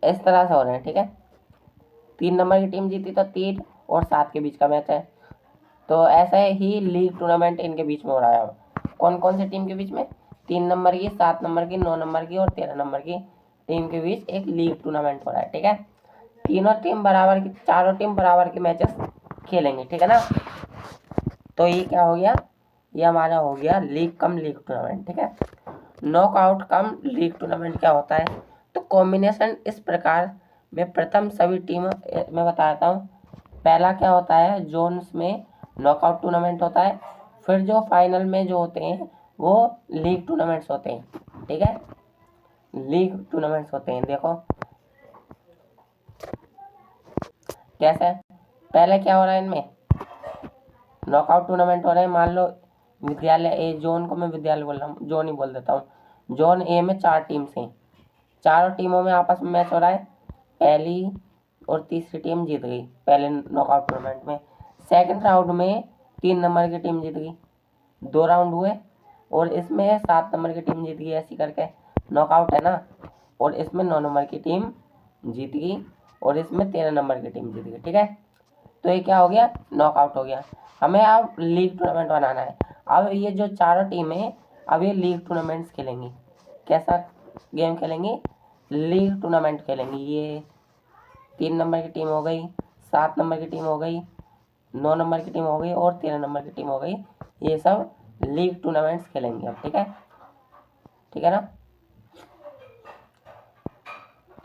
इस तरह से हो रहे हैं। ठीक है, 3 नंबर की टीम जीती तो 3 और 7 के बीच का मैच है, तो ऐसा ही लीग टूर्नामेंट इनके बीच में हो रहा है। कौन कौन सी टीम के बीच में, 3 नंबर की, 7 नंबर की, 9 नंबर की और 13 नंबर की टीम के बीच एक लीग टूर्नामेंट हो रहा है। ठीक है, चारों टीम बराबर के मैचेस खेलेंगे। ठीक है ना, तो ये क्या हो गया, ये हमारा हो गया लीग कम लीग टूर्नामेंट। ठीक है, नॉकआउट कम लीग टूर्नामेंट क्या होता है, तो कॉम्बिनेशन इस प्रकार में प्रथम सभी टीम मैं बताता हूँ। पहला क्या होता है, जोन्स में नॉकआउट टूर्नामेंट होता है, फिर जो फाइनल में जो होते हैं वो लीग टूर्नामेंट्स होते हैं। ठीक है, लीग टूर्नामेंट्स होते हैं। देखो कैसे, पहले क्या हो रहा है, इनमें नॉकआउट टूर्नामेंट हो रहे हैं। मान लो विद्यालय ए, जोन को मैं विद्यालय बोल रहा हूँ, जोन ही बोल देता हूँ। जोन ए में 4 टीम से, चारों टीमों में आपस में मैच हो रहा है। पहली और तीसरी टीम जीत गई पहले नॉकआउट टूर्नामेंट में। सेकंड राउंड में 3 नंबर की टीम जीत गई, 2 राउंड हुए, और इसमें 7 नंबर की टीम जीत गई, ऐसी करके नॉकआउट है ना। और इसमें 9 नंबर की टीम जीत गई, और इसमें 13 नंबर की टीम जीत गई, ठीक है। तो ये क्या हो गया, नॉकआउट हो गया। हमें अब लीग टूर्नामेंट बनाना है। अब ये जो चारों टीमें अब ये लीग टूर्नामेंट्स खेलेंगी। कैसा गेम खेलेंगी, लीग टूर्नामेंट खेलेंगी। ये 3 नंबर की टीम हो गई, 7 नंबर की टीम हो गई, 9 नंबर की टीम हो गई, और 13 नंबर की टीम हो गई। ये सब लीग टूर्नामेंट्स खेलेंगे अब, ठीक है, ठीक है ना।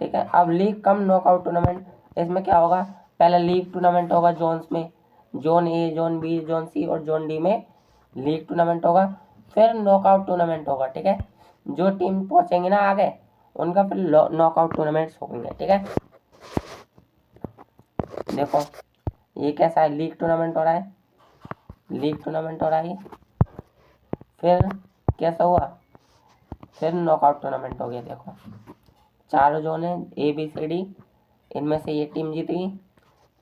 ठीक है, अब लीग कम नॉकआउट टूर्नामेंट, इसमें क्या होगा, पहला लीग टूर्नामेंट होगा जोन्स में, zone A, zone B, zone C और जोन डी में लीग टूर्नामेंट होगा। फिर नॉकआउट टूर्नामेंट होगा, ठीक है। जो टीम पहुंचेंगे ना आगे, उनका फिर नॉकआउट टूर्नामेंट्स होंगे, ठीक है। देखो ये कैसा है, लीग टूर्नामेंट हो रहा है, लीग टूर्नामेंट हो रहा है। फिर कैसा हुआ, फिर नॉकआउट टूर्नामेंट हो गया। देखो 4 जोन है, ए बी सी डी, इनमें से ये टीम जीत गई,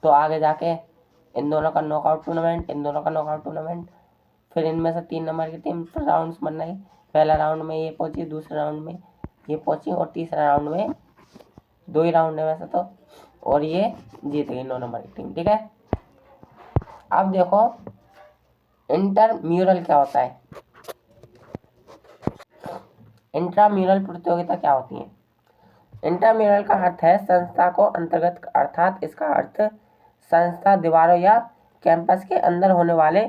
तो आगे जाके इन दोनों का नॉकआउट टूर्नामेंट, इन दोनों का नॉकआउट टूर्नामेंट। फिर इनमें से 3 नंबर की टीम, फिर राउंड्स बन रही। पहला राउंड में ये पहुंची, दूसरे राउंड में ये पहुंची, और तीसरा राउंड में 2 ही राउंड है वैसे तो, और ये जीत गई 9 नंबर की टीम, ठीक है। अब देखो इंटरम्यूरल क्या होता है, इंट्राम्यूरल प्रतियोगिता क्या होती है। इंट्राम्यूरल का अर्थ है संस्था को अंतर्गत, अर्थात इसका अर्थ संस्था दीवारों या कैंपस के अंदर होने वाले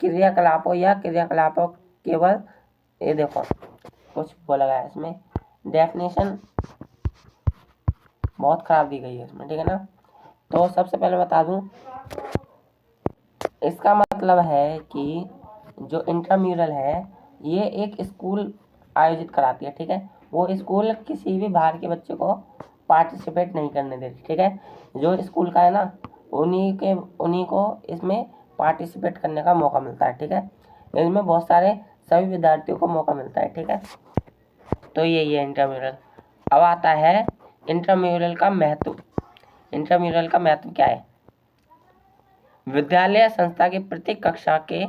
क्रियाकलापों या क्रियाकलापों केवल, ये देखो कुछ बोला गया है इसमें, डेफिनेशन बहुत खराब दी गई है इसमें, ठीक है ना। तो सबसे पहले बता दूं, इसका मतलब है कि जो इंट्राम्यूरल है ये एक स्कूल आयोजित कराती है, ठीक है। वो स्कूल किसी भी बाहर के बच्चे को पार्टिसिपेट नहीं करने देती, ठीक है। जो स्कूल का है ना, उन्हीं को इसमें पार्टिसिपेट करने का मौका मिलता है, ठीक है। इसमें बहुत सारे सभी विद्यार्थियों को मौका मिलता है, ठीक है। तो यही है इंट्राम्यूरल। अब आता है इंट्राम्यूरल का महत्व। इंट्राम्यूरल का महत्व क्या है, विद्यालय संस्था के प्रत्येक कक्षा के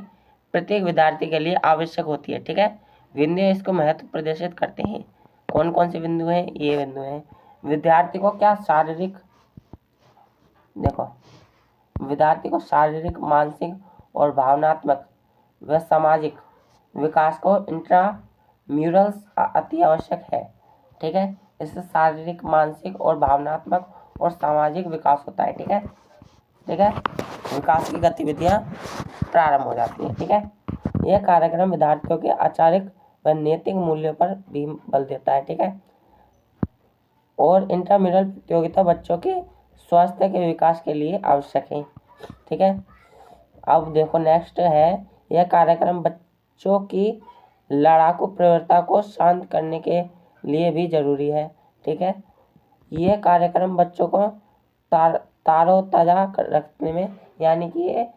प्रत्येक विद्यार्थी के लिए आवश्यक होती है, ठीक है। बिंदु इसको महत्व प्रदर्शित करते हैं। कौन कौन से बिंदु हैं, ये बिंदु हैं। विद्यार्थी को क्या शारीरिक, देखो विद्यार्थी को शारीरिक, मानसिक और भावनात्मक व सामाजिक विकास को इंट्राम्यूरल्स अति आवश्यक है, ठीक है। इससे शारीरिक, मानसिक और भावनात्मक और सामाजिक विकास होता है, ठीक है, ठीक है। विकास की गतिविधियां प्रारंभ हो जाती हैं, ठीक है। यह कार्यक्रम विद्यार्थियों के आचारिक व नैतिक मूल्यों पर भी बल देता है, ठीक है। और इंट्राम्यूरल प्रतियोगिता बच्चों के स्वास्थ्य के विकास के लिए आवश्यक है, ठीक है। अब देखो नेक्स्ट है, यह कार्यक्रम बच्चों की लड़ाकू प्रवृत्ति को शांत करने के लिए भी जरूरी है, ठीक है। यह कार्यक्रम बच्चों को तारोताजा रखने में, यानी कि ये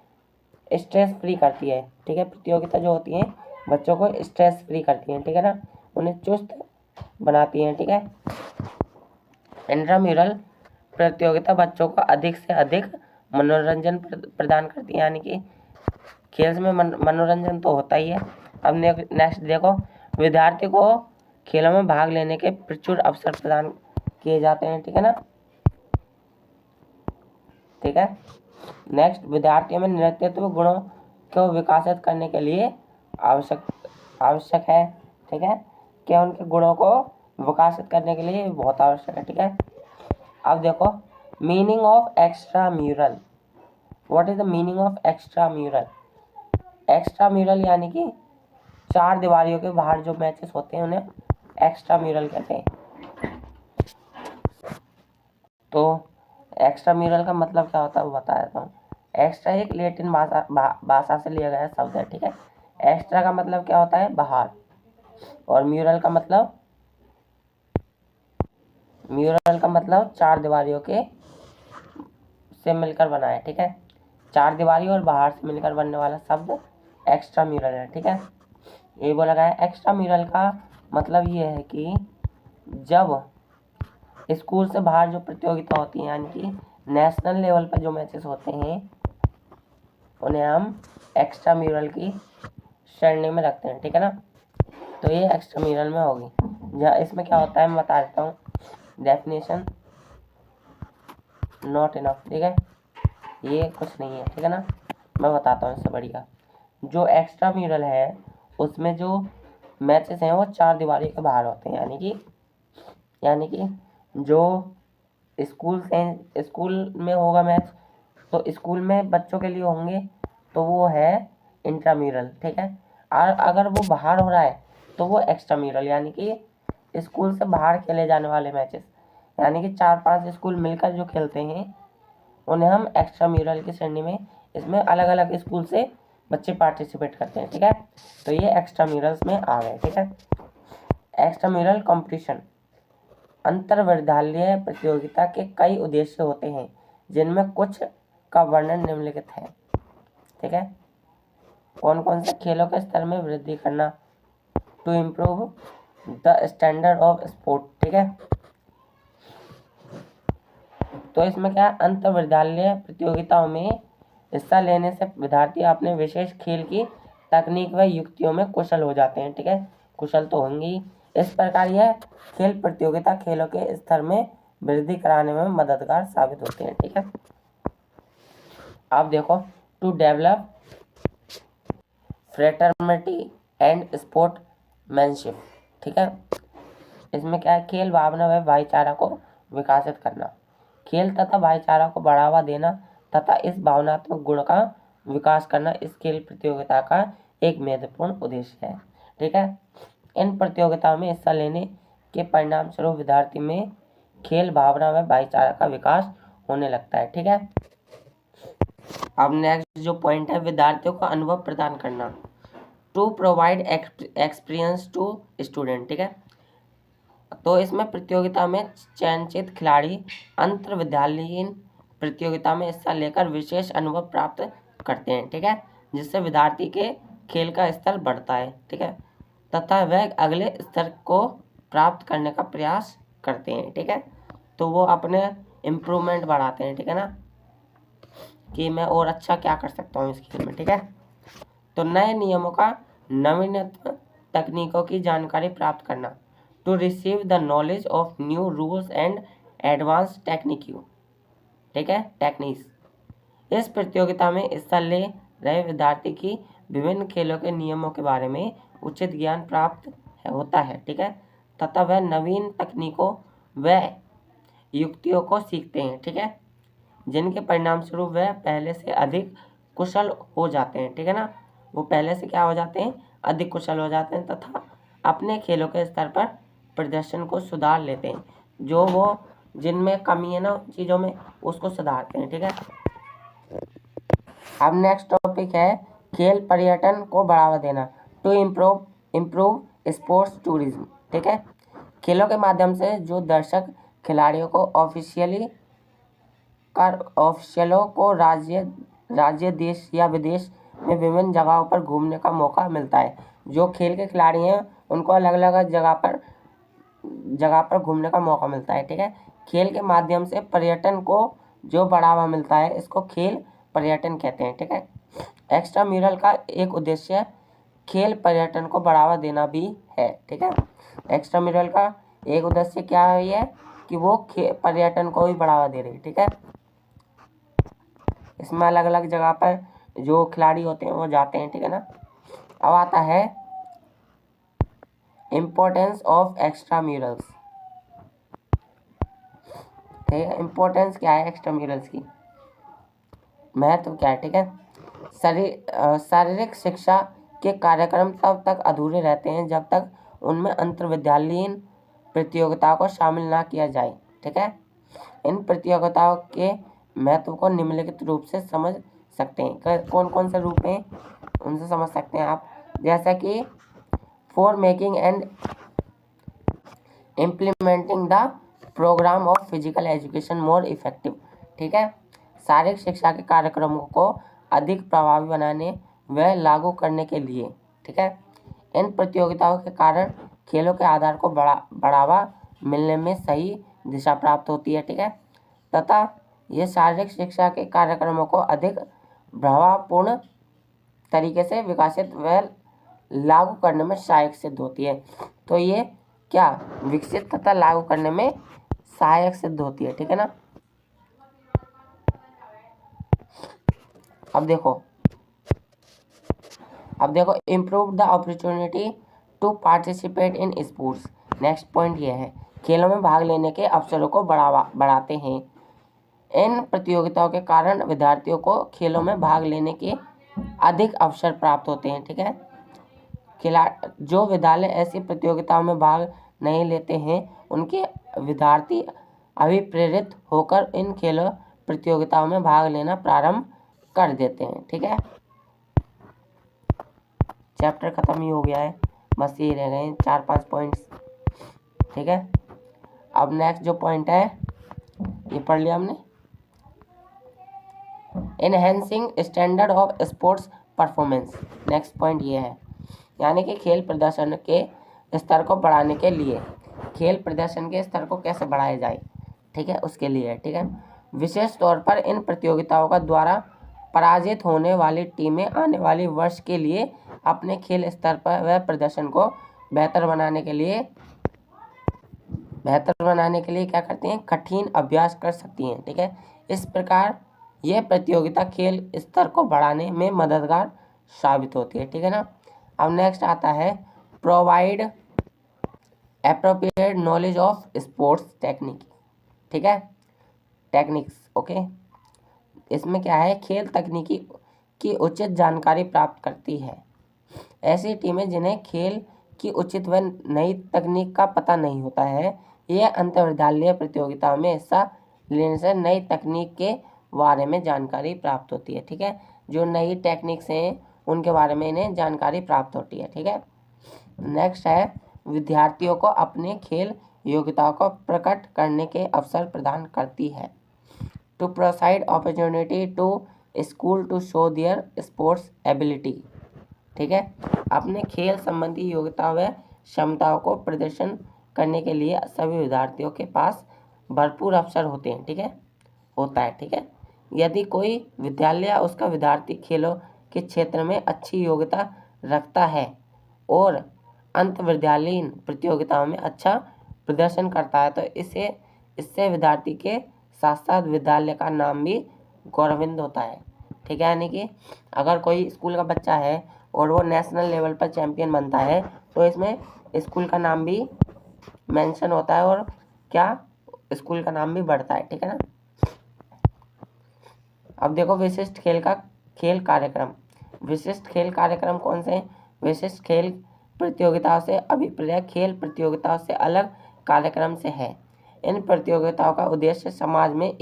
स्ट्रेस फ्री करती है, ठीक है। प्रतियोगिता जो होती है बच्चों को स्ट्रेस फ्री करती हैं, ठीक है ना, उन्हें चुस्त बनाती हैं, ठीक है। इंट्राम्यूरल प्रतियोगिता बच्चों को अधिक से अधिक मनोरंजन प्रदान करती है, यानी कि खेल में मनोरंजन तो होता ही है। अब नेक्स्ट देखो, विद्यार्थी को खेलों में भाग लेने के प्रचुर अवसर प्रदान किए जाते हैं, ठीक है ना, ठीक है। नेक्स्ट, विद्यार्थियों में नेतृत्व गुणों को विकसित करने के लिए आवश्यक है, ठीक है, कि उनके गुणों को विकसित करने के लिए बहुत आवश्यक है, ठीक है। अब देखो meaning of extramural, what is the meaning of extramural. Extramural यानी कि 4 दीवारियों के बाहर जो मैचेस होते हैं उन्हें एक्स्ट्राम्यूरल कहते हैं। तो एक्स्ट्राम्यूरल का मतलब क्या होता है वो बता देता हूँ। एक्स्ट्रा एक लैटिन भाषा से लिया गया शब्द है, ठीक है। एक्स्ट्रा का मतलब क्या होता है, बाहर, और म्यूरल का मतलब 4 दीवारियों के से मिलकर बना है, ठीक है। 4 दीवारी और बाहर से मिलकर बनने वाला शब्द एक्स्ट्रा म्यूरल है। ठीक है, ये बोला गया है। एक्स्ट्रा म्यूरल का मतलब ये है कि जब स्कूल से बाहर जो प्रतियोगिता होती है, यानी कि नेशनल लेवल पर जो मैचेस होते हैं, उन्हें हम एक्स्ट्रा म्यूरल की श्रेणी में रखते हैं। ठीक है ना, तो ये एक्स्ट्रा म्यूरल में होगी। जहाँ इसमें क्या होता है मैं बता देता हूँ, डेफिनेशन नॉट इनफ। ठीक है, ये कुछ नहीं है। ठीक है ना, मैं बताता हूँ इससे बढ़िया। जो एक्स्ट्रा म्यूरल है उसमें जो मैचेस हैं वो 4 दीवारी के बाहर होते हैं, यानी कि जो स्कूल में होगा मैच, तो स्कूल में बच्चों के लिए होंगे, तो वो है इंट्राम्यूरल। ठीक है, और अगर वो बाहर हो रहा है तो वो एक्स्ट्राम्यूरल, यानी कि स्कूल से बाहर खेले जाने वाले मैचेस, यानी कि 4-5 स्कूल मिलकर जो खेलते हैं उन्हें हम एक्स्ट्राम्यूरल की श्रेणी में, इसमें अलग अलग स्कूल से बच्चे पार्टिसिपेट करते हैं। ठीक है, तो ये एक्स्ट्राम्यूरल्स में आ गए। ठीक है, एक्स्ट्राम्यूरल कंपटीशन अंतर विद्यालय प्रतियोगिता के कई उद्देश्य होते हैं, जिनमें कुछ का वर्णन निम्नलिखित है। ठीक है, कौन कौन से खेलों के स्तर में वृद्धि करना, to improve the standard of sport. ठीक है, तो इसमें क्या, अंतर विद्यालय प्रतियोगिताओं में हिस्सा लेने से विद्यार्थी अपने विशेष खेल की तकनीक व युक्तियों में कुशल हो जाते हैं। ठीक है, कुशल तो होंगे ही। इस प्रकार यह खेल प्रतियोगिता खेलों के स्तर में वृद्धि कराने में मददगार साबित होते हैं। ठीक है, अब देखो, to develop fraternity and sportsmanship. ठीक है, इसमें क्या है, खेल भावना व भाईचारा को विकसित करना, खेल तथा भाईचारा को बढ़ावा देना तथा इस भावनात्मक गुण का विकास करना इस खेल प्रतियोगिता का एक महत्वपूर्ण उद्देश्य है। ठीक है, इन प्रतियोगिताओं में हिस्सा लेने के परिणाम स्वरूप विद्यार्थी में खेल भावना व भाईचारा का विकास होने लगता है। ठीक है, अब नेक्स्ट जो पॉइंट है, विद्यार्थियों को अनुभव प्रदान करना, to provide experience to student. ठीक है, तो इसमें प्रतियोगिता में चयनित खिलाड़ी अंतर विद्यालयीन प्रतियोगिता में हिस्सा लेकर विशेष अनुभव प्राप्त करते हैं। ठीक है, जिससे विद्यार्थी के खेल का स्तर बढ़ता है। ठीक है, तथा वह अगले स्तर को प्राप्त करने का प्रयास करते हैं। ठीक है, तो वो अपने इम्प्रूवमेंट बढ़ाते हैं। ठीक है ना, कि मैं और अच्छा क्या कर सकता हूँ इस खेल में। ठीक है, तो नए नियमों का, नवीनतम तकनीकों की जानकारी प्राप्त करना, to receive the knowledge of new rules and advance technique. ठीक है, टेक्निक्स। इस प्रतियोगिता में हिस्सा ले रहे विद्यार्थी की विभिन्न खेलों के नियमों के बारे में उचित ज्ञान प्राप्त होता है। ठीक है, तथा वह नवीन तकनीकों व युक्तियों को सीखते हैं। ठीक है, जिनके परिणाम स्वरूप वह पहले से अधिक कुशल हो जाते हैं। ठीक है ना, वो पहले से क्या हो जाते हैं, अधिक कुशल हो जाते हैं तथा अपने खेलों के स्तर पर प्रदर्शन को सुधार लेते हैं, जो वो जिनमें कमी है ना चीज़ों में, उसको सुधारते हैं। ठीक है, अब नेक्स्ट टॉपिक है खेल पर्यटन को बढ़ावा देना, टू इम्प्रूव स्पोर्ट्स टूरिज्म। ठीक है, खेलों के माध्यम से जो दर्शक खिलाड़ियों को ऑफिशियलों को राज्य देश या विदेश में विभिन्न जगहों पर घूमने का मौका मिलता है। जो खेल के खिलाड़ी हैं उनको अलग अलग जगह पर घूमने का मौका मिलता है। ठीक है, खेल के माध्यम से पर्यटन को जो बढ़ावा मिलता है इसको खेल पर्यटन कहते हैं। ठीक है, एक्स्ट्रा म्यूरल का एक उद्देश्य खेल पर्यटन को बढ़ावा देना भी है। ठीक है, एक्स्ट्रा म्यूरल का एक उद्देश्य क्या है, ये कि वो पर्यटन को भी बढ़ावा दे रही है। ठीक है, इसमें अलग अलग जगह पर जो खिलाड़ी होते हैं वो जाते हैं। ठीक है ना, अब आता है इम्पोर्टेंस ऑफ एक्स्ट्रा म्यूरल्स। ठीक है, इम्पोर्टेंस क्या है एक्स्ट्रा म्यूरल्स की, महत्व क्या है। ठीक है, शारीरिक शिक्षा के कार्यक्रम तब तक अधूरे रहते हैं जब तक उनमें अंतर्विद्यालयीन प्रतियोगिताओं को शामिल ना किया जाए। ठीक है, इन प्रतियोगिताओं के महत्व को निम्नलिखित रूप से समझ सकते हैं। कौन कौन से रूप हैं उनसे समझ सकते हैं आप, जैसा कि for making and implementing the programme of physical education more effective. ठीक है, शारीरिक शिक्षा के कार्यक्रमों को अधिक प्रभावी बनाने व लागू करने के लिए। ठीक है, इन प्रतियोगिताओं के कारण खेलों के आधार को बढ़ावा मिलने में सही दिशा प्राप्त होती है। ठीक है, तथा ये शारीरिक शिक्षा के कार्यक्रमों को अधिक प्रभावपूर्ण तरीके से विकसित व लागू करने में सहायक सिद्ध होती है। तो ये क्या विकसित तथा लागू करने में सहायक सिद्ध होती है। ठीक है ना। अब देखो improve the opportunity to participate in sports. Next point ये है, खेलों में भाग लेने के अवसरों को बढ़ाते हैं। इन प्रतियोगिताओं के कारण विद्यार्थियों को खेलों में भाग लेने के अधिक अवसर प्राप्त होते हैं। ठीक है, जो विद्यालय ऐसी प्रतियोगिताओं में भाग नहीं लेते हैं उनके विद्यार्थी अभिप्रेरित होकर इन खेलों प्रतियोगिताओं में भाग लेना प्रारंभ कर देते हैं। ठीक है, चैप्टर खत्म ही हो गया है, बस ये रह गए 4-5 पॉइंट्स। ठीक है, अब नेक्स्ट जो पॉइंट है ये पढ़ लिया हमने, enhancing standard of sports performance. Next point ये है, यानी कि खेल प्रदर्शन के स्तर को बढ़ाने के लिए, खेल प्रदर्शन के स्तर को कैसे बढ़ाया जाए, ठीक है, उसके लिए। ठीक है, विशेष तौर पर इन प्रतियोगिताओं का द्वारा पराजित होने वाली टीमें आने वाली वर्ष के लिए अपने खेल स्तर पर व प्रदर्शन को बेहतर बनाने के लिए क्या करती हैं, कठिन अभ्यास कर सकती हैं। ठीक है, इस प्रकार यह प्रतियोगिता खेल स्तर को बढ़ाने में मददगार साबित होती है। ठीक है ना। अब नेक्स्ट आता है provide appropriate knowledge of sports technique. ठीक है, टेक्निक्स। ओके, इसमें क्या है, खेल तकनीकी की उचित जानकारी प्राप्त करती है। ऐसी टीमें जिन्हें खेल की उचित व नई तकनीक का पता नहीं होता है, यह अंतर्विद्यालय प्रतियोगिताओं में हिस्सा लेने से नई तकनीक के बारे में जानकारी प्राप्त होती है। ठीक है, जो नई टेक्निक्स हैं उनके बारे में इन्हें जानकारी प्राप्त होती है। ठीक है, नेक्स्ट है विद्यार्थियों को अपने खेल योग्यताओं को प्रकट करने के अवसर प्रदान करती है। To provide opportunity to school to show their sports ability. ठीक है, अपने खेल संबंधी योग्यता व क्षमताओं को प्रदर्शन करने के लिए सभी विद्यार्थियों के पास भरपूर अवसर होते हैं। ठीक है, होता है। ठीक है, यदि कोई विद्यालय या उसका विद्यार्थी खेलों के क्षेत्र में अच्छी योग्यता रखता है और अंतर्विद्यालयीन प्रतियोगिताओं में अच्छा प्रदर्शन करता है तो इससे विद्यार्थी के साथ साथ विद्यालय का नाम भी गौरवान्वित होता है। ठीक है, यानी कि अगर कोई स्कूल का बच्चा है और वो नेशनल लेवल पर चैंपियन बनता है तो इसमें स्कूल का नाम भी मेंशन होता है और क्या, स्कूल का नाम भी बढ़ता है। ठीक है ना। अब देखो विशिष्ट खेल कार्यक्रम। विशिष्ट खेल कार्यक्रम कौन से हैं? विशिष्ट खेल प्रतियोगिताओं से अभिप्राय खेल प्रतियोगिताओं से अलग कार्यक्रम से है। इन प्रतियोगिताओं का उद्देश्य समाज में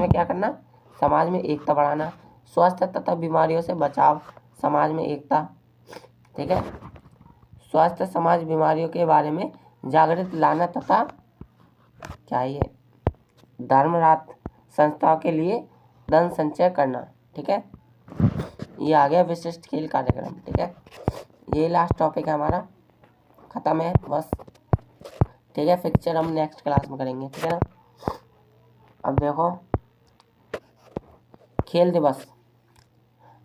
क्या करना, समाज में एकता बढ़ाना, स्वास्थ्य तथा बीमारियों से बचाव, समाज में एकता। ठीक है, स्वास्थ्य समाज बीमारियों के बारे में जागृत लाना तथा क्या ये धर्मरात संस्थाओं के लिए धन संचय करना। ठीक है, ये आ गया विशिष्ट खेल कार्यक्रम। ठीक है, ये लास्ट टॉपिक है हमारा, खत्म है बस। ठीक है, पिक्चर हम नेक्स्ट क्लास में करेंगे। ठीक है ना। अब देखो खेल दिवस।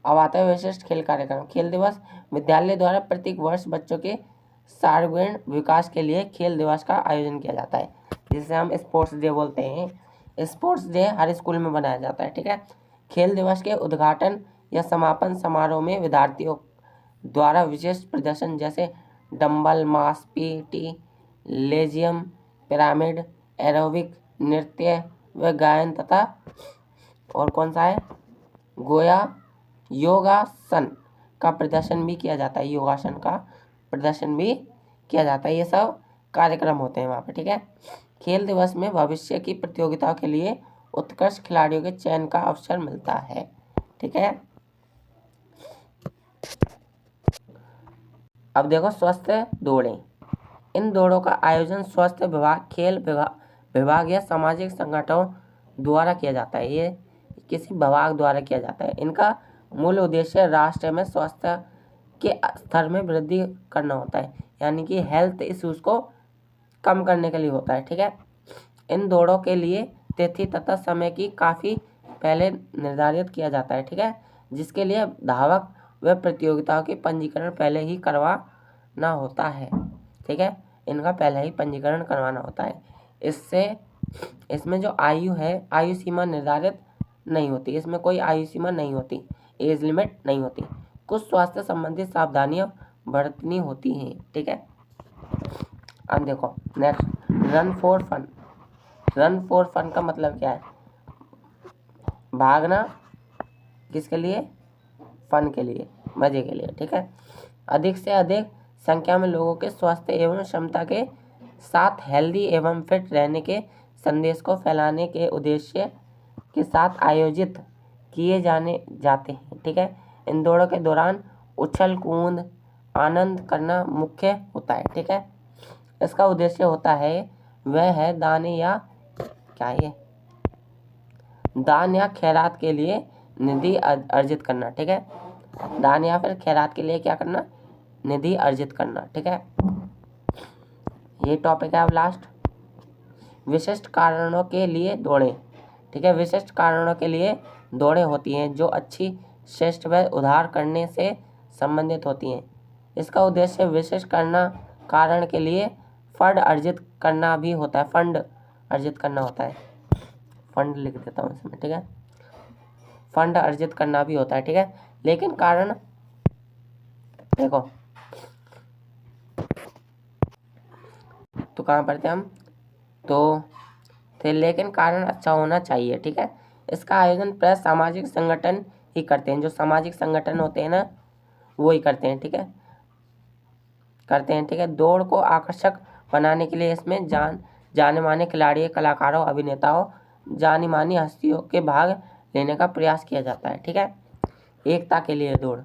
अब आता है विशिष्ट खेल कार्यक्रम। खेल दिवस विद्यालय द्वारा प्रत्येक वर्ष बच्चों के सर्वांगीण विकास के लिए खेल दिवस का आयोजन किया जाता है, जिसे हम स्पोर्ट्स डे बोलते हैं। स्पोर्ट्स डे हर स्कूल में मनाया जाता है। ठीक है, खेल दिवस के उद्घाटन या समापन समारोह में विद्यार्थियों द्वारा विशेष प्रदर्शन जैसे डंबल मास, पीटी, लेजियम, पिरामिड, एरोबिक, नृत्य व गायन तथा और कौन सा है, योगासन का प्रदर्शन भी किया जाता है। योगासन का प्रदर्शन भी किया जाता है। ये सब कार्यक्रम होते हैं वहाँ पे। ठीक है, खेल दिवस में भविष्य की प्रतियोगिताओं के लिए उत्कृष्ट खिलाड़ियों के चयन का अवसर मिलता है। ठीक है, अब देखो स्वस्थ दौड़ें। इन दौड़ों का आयोजन स्वास्थ्य विभाग, खेल विभाग या सामाजिक संगठनों द्वारा किया जाता है। ये किसी विभाग द्वारा किया जाता है। इनका मूल उद्देश्य राष्ट्र में स्वास्थ्य के स्तर में वृद्धि करना होता है, यानी कि हेल्थ इश्यूज को कम करने के लिए होता है। ठीक है, इन दौड़ों के लिए तिथि तथा समय की काफ़ी पहले निर्धारित किया जाता है। ठीक है, जिसके लिए धावक व प्रतियोगिताओं की पंजीकरण पहले ही करवाना होता है। ठीक है, इनका पहले ही पंजीकरण करवाना होता है। इसमें जो आयु है, आयु सीमा निर्धारित नहीं होती, इसमें कोई आयु सीमा नहीं होती, एज लिमिट नहीं होती। कुछ स्वास्थ्य संबंधी सावधानियां बरतनी होती हैं। ठीक है, अब देखो next, run for fun. Run for fun का मतलब क्या है? भागना किसके लिए? फन के लिए, मजे के लिए। ठीक है, अधिक से अधिक संख्या में लोगों के स्वास्थ्य एवं क्षमता के साथ हेल्दी एवं फिट रहने के संदेश को फैलाने के उद्देश्य के साथ आयोजित किए जाते हैं। ठीक है, इन दौड़ों के दौरान उछल कूद आनंद करना मुख्य होता है। ठीक है, इसका उद्देश्य होता है वह है दान या खैरात के लिए निधि अर्जित करना। ठीक है, दान या फिर खैरात के लिए क्या करना? निधि अर्जित करना। ठीक है, ये टॉपिक है। अब लास्ट, विशिष्ट कारणों के लिए दौड़ें। ठीक है, विशिष्ट कारणों के लिए दौड़ें होती हैं जो अच्छी, श्रेष्ठ व उद्धार करने से संबंधित होती हैं। इसका उद्देश्य विशिष्ट कारण के लिए फंड अर्जित करना भी होता है। फंड अर्जित करना होता है, फंड लिख देता हूँ इसमें। ठीक है, फंड अर्जित करना भी होता है। ठीक है, लेकिन कारण देखो, तो कहाँ पर थे हम? तो थे लेकिन कारण अच्छा होना चाहिए। ठीक है, इसका आयोजन प्राय सामाजिक संगठन ही करते हैं, जो सामाजिक संगठन होते हैं ना, वो ही करते हैं। ठीक है, ठीक है, दौड़ को आकर्षक बनाने के लिए इसमें जाने माने खिलाड़ियों, कलाकारों, अभिनेताओं, जानी मानी हस्तियों के भाग लेने का प्रयास किया जाता है। ठीक है, एकता के लिए दौड़।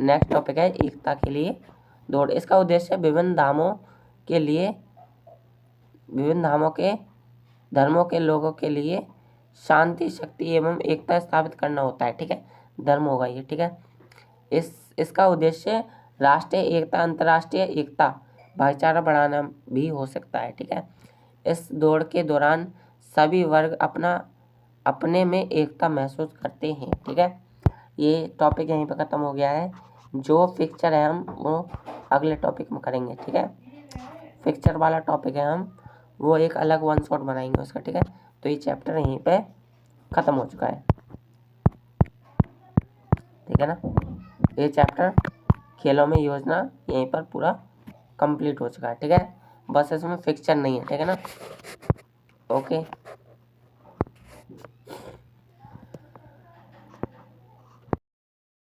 नेक्स्ट टॉपिक है एकता के लिए दौड़। इसका उद्देश्य विभिन्न धर्मों के धर्मों के लोगों के लिए शांति, शक्ति एवं एकता स्थापित करना होता है। ठीक है, धर्म होगा ये। ठीक है, इसका उद्देश्य राष्ट्रीय एकता, अंतर्राष्ट्रीय एकता, भाईचारा बढ़ाना भी हो सकता है। ठीक है, इस दौड़ के दौरान सभी वर्ग अपने में एकता महसूस करते हैं। ठीक है, ये टॉपिक यहीं पर ख़त्म हो गया है। जो फिक्चर है हम वो अगले टॉपिक में करेंगे। ठीक है, फिक्चर वाला टॉपिक है, हम वो एक अलग वन शॉट बनाएंगे उसका। ठीक है, तो ये चैप्टर यहीं पे ख़त्म हो चुका है। ठीक है ना, ये चैप्टर खेलों में योजना यहीं पर पूरा कंप्लीट हो चुका है। ठीक है, बस इसमें फिक्चर नहीं है। ठीक है ना, ओके।